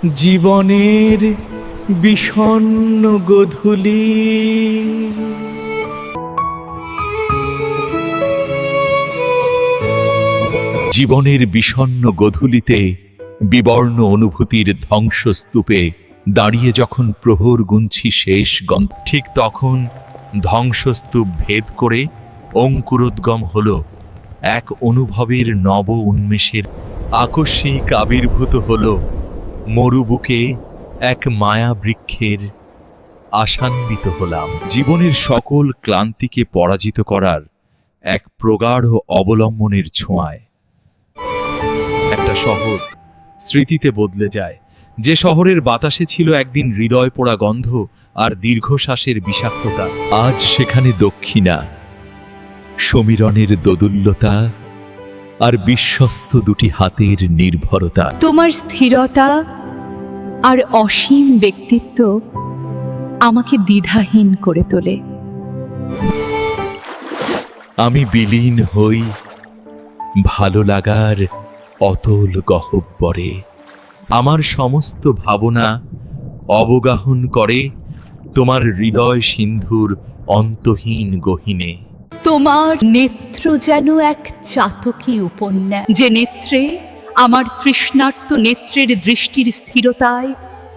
জীবনের বিষণ্ণ গোধূলি, জীবনের বিষণ্ণ গোধূলিতে বিবর্ণ অনুভূতির ধ্বংসস্তূপে দাঁড়িয়ে যখন প্রহর গুনছি শেষ ঠিক তখন ধ্বংসস্তূপ ভেদ করে অঙ্কুরোদ্গম হল এক অনুভবের নব উন্মেষের আকস্মিক আবির্ভূত হল মরুবুকে এক মায়া বৃক্ষের আশান্বিত হলাম। জীবনের সকল ক্লান্তিকে পরাজিত করার এক প্রগাঢ় অবলম্বনের ছোঁয়ায় একটা শহর স্মৃতিতে বদলে যায়, যে শহরের বাতাসে ছিল একদিন হৃদয় পোড়া গন্ধ আর দীর্ঘশ্বাসের বিষাক্ততা। আজ সেখানে দক্ষিণা, সমীরণের দোদুল্যতা আর বিশ্বস্ত দুটি হাতের নির্ভরতা। তোমার স্থিরতা আর অসীম ব্যক্তিত্ব আমাকে দ্বিধাহীন করে তোলে। আমি বিলীন হই ভালো লাগার অতল গহ্বরে। আমার সমস্ত ভাবনা অবগাহন করে তোমার হৃদয় সিন্ধুর অন্তহীন গহীনে। তোমার নেত্র যেন এক চাতকী উপন্যাস, যে নেত্রে আমার তৃষ্ণার্ত নেত্রের দৃষ্টির স্থিরতায়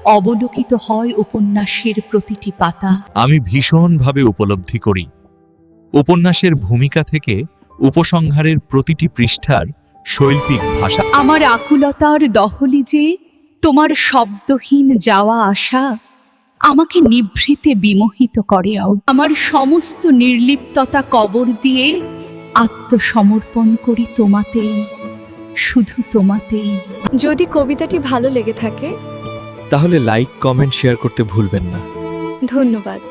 অবলোকিত হয় উপন্যাসের প্রতিটি পাতা। আমি ভীষণভাবে উপলব্ধি করি উপন্যাসের ভূমিকা থেকে উপসংহারের প্রতিটি পৃষ্ঠার শৈল্পিক ভাষা। আমার আকুলতার দহলিজে তোমার শব্দহীন যাওয়া আসা আমাকে নিভৃতে বিমোহিত করে। আমার সমস্ত নির্লিপ্ততা কবর দিয়ে আত্মসমর্পণ করি তোমাতেই, শুধু তোমাতেই। যদি কবিতাটি ভালো লেগে থাকে তাহলে লাইক, কমেন্ট, শেয়ার করতে ভুলবেন না। ধন্যবাদ।